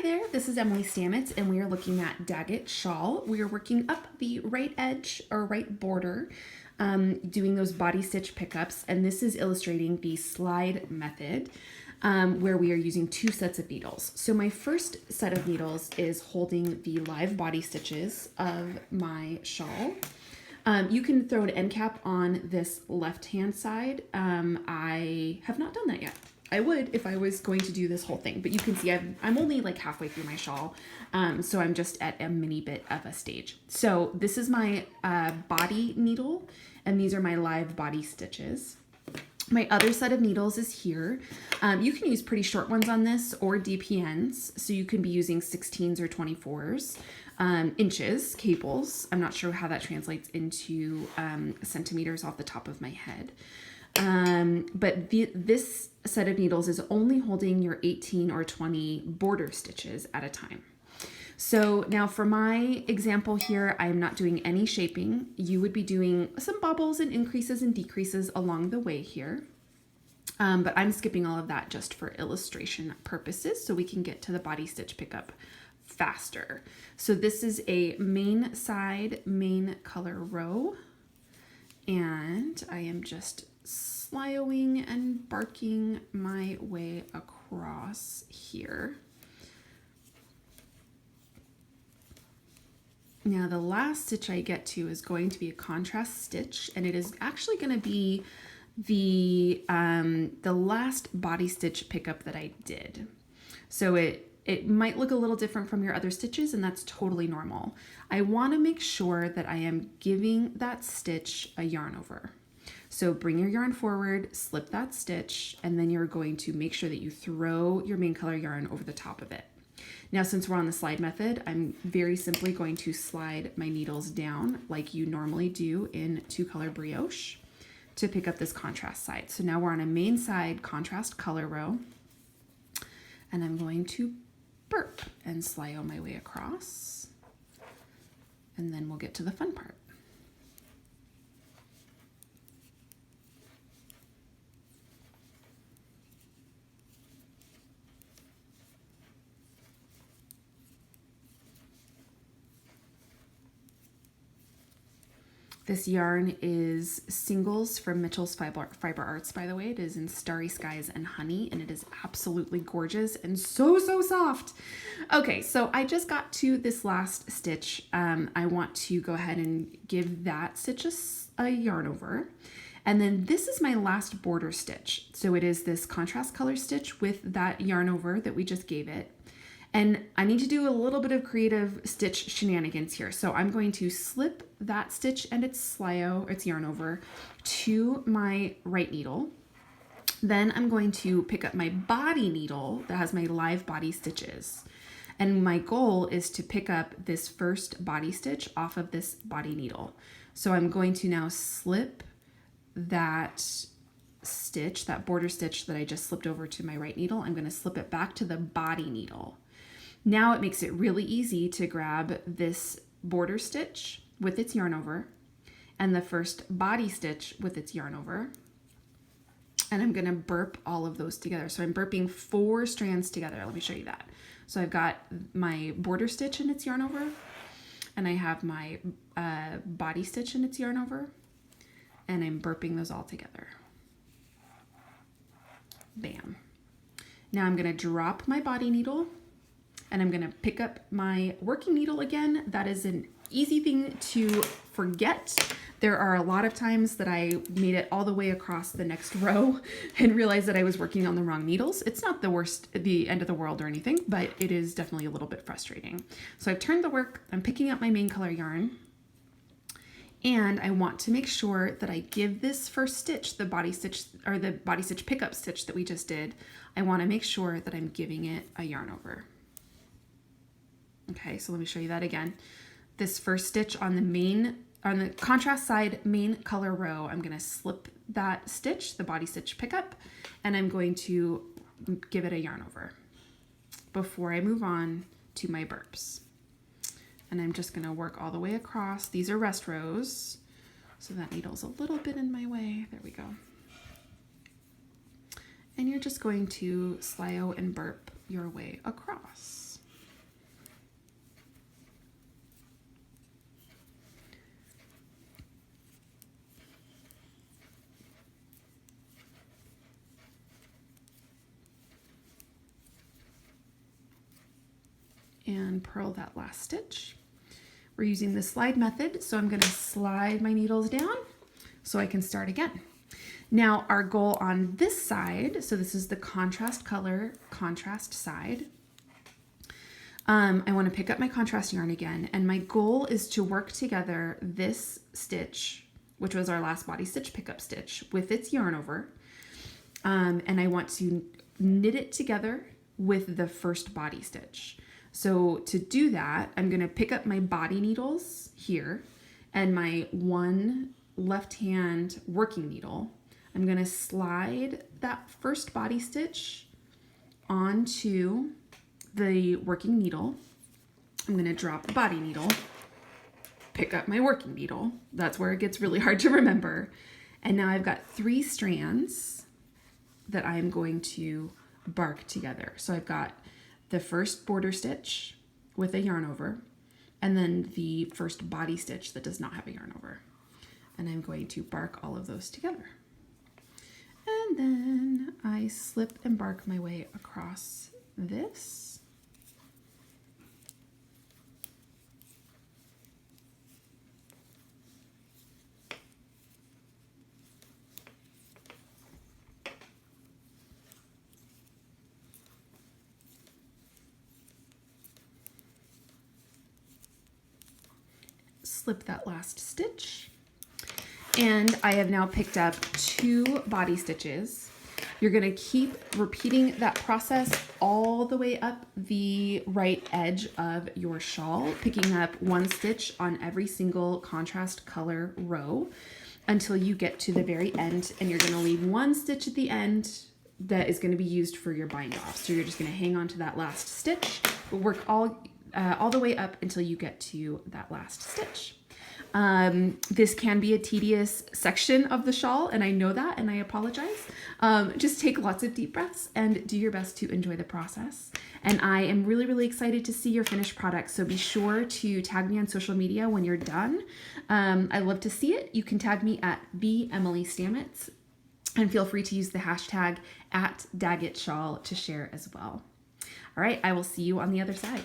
Hi there, this is Emily Stamets and we are looking at Daggett shawl. We are working up the right edge or right border, doing those body stitch pickups, and this is illustrating the slide method where we are using 2 sets of needles. So my first set of needles is holding the live body stitches of my shawl. You can throw an end cap on this left-hand side. I have not done that yet. I would if I was going to do this whole thing, but you can see I'm only like halfway through my shawl, so I'm just at a mini bit of a stage. So this is my body needle, and these are my live body stitches. My other set of needles is here. You can use pretty short ones on this or DPNs, so you can be using 16s or 24s. Inches, cables. I'm not sure how that translates into centimeters off the top of my head. But this set of needles is only holding your 18 or 20 border stitches at a time. So now for my example here, I'm not doing any shaping. You would be doing some bubbles and increases and decreases along the way here. But I'm skipping all of that just for illustration purposes so we can get to the body stitch pickup faster. So this is a main side, main color row, and I am just slioing and barking my way across here. Now the last stitch I get to is going to be a contrast stitch, and it is actually going to be the last body stitch pickup that I did. So it might look a little different from your other stitches, and that's totally normal. I want to make sure that I am giving that stitch a yarn over. So bring your yarn forward, slip that stitch, and then you're going to make sure that you throw your main color yarn over the top of it. Now, since we're on the slide method, I'm very simply going to slide my needles down like you normally do in 2-color brioche to pick up this contrast side. So now we're on a main side contrast color row, and I'm going to burp and slio my way across, and then we'll get to the fun part. This yarn is Singles from Mitchell's Fiber Arts, by the way. It is in Starry Skies and Honey, and it is absolutely gorgeous and so soft. Okay, so I just got to this last stitch. I want to go ahead and give that stitch a yarn over. And then this is my last border stitch. So it is this contrast color stitch with that yarn over that we just gave it. And I need to do a little bit of creative stitch shenanigans here. So I'm going to slip that stitch and its yarn over to my right needle. Then I'm going to pick up my body needle that has my live body stitches. And my goal is to pick up this first body stitch off of this body needle. So I'm going to now slip that stitch, that border stitch that I just slipped over to my right needle. I'm going to slip it back to the body needle. Now it makes it really easy to grab this border stitch with its yarn over and the first body stitch with its yarn over. And I'm going to burp all of those together. So I'm burping 4 strands together. Let me show you that. So I've got my border stitch and its yarn over, and I have my body stitch and its yarn over, and I'm burping those all together. Bam. Now I'm going to drop my body needle, and I'm going to pick up my working needle again. That is an easy thing to forget. There are a lot of times that I made it all the way across the next row and realized that I was working on the wrong needles. It's not the end of the world or anything, but it is definitely a little bit frustrating. So I've turned the work, I'm picking up my main color yarn, and I want to make sure that I give this first stitch, the body stitch pickup stitch that we just did, I want to make sure that I'm giving it a yarn over. Okay, so let me show you that again. This first stitch on the contrast side main color row, I'm going to slip that stitch, the body stitch pickup, and I'm going to give it a yarn over before I move on to my burps. And I'm just going to work all the way across. These are rest rows, so that needle's a little bit in my way. There we go. And you're just going to slio and burp your way across. and purl that last stitch. We're using the slide method, so I'm going to slide my needles down so I can start again. Now our goal on this side, so this is the contrast color, contrast side. I want to pick up my contrast yarn again, and my goal is to work together this stitch, which was our last body stitch pickup stitch, with its yarn over, and I want to knit it together with the first body stitch. So to do that, I'm going to pick up my body needles here and my one left hand working needle. I'm going to slide that first body stitch onto the working needle. I'm going to drop the body needle, pick up my working needle. That's where it gets really hard to remember. And now I've got 3 strands that I'm going to bark together. So I've got the first border stitch with a yarn over, and then the first body stitch that does not have a yarn over. And I'm going to bark all of those together. And then I slip and bark my way across this. Slip that last stitch, and I have now picked up 2 body stitches. You're going to keep repeating that process all the way up the right edge of your shawl, picking up 1 stitch on every single contrast color row until you get to the very end, and you're going to leave 1 stitch at the end that is going to be used for your bind off. So you're just going to hang on to that last stitch, work all the way up until you get to that last stitch. This can be a tedious section of the shawl, and I know that, and I apologize. Just take lots of deep breaths and do your best to enjoy the process. And I am really, really excited to see your finished product, so be sure to tag me on social media when you're done. I love to see it. You can tag me at @EmilyStamets, and feel free to use the hashtag @DaggettShawl to share as well. All right, I will see you on the other side.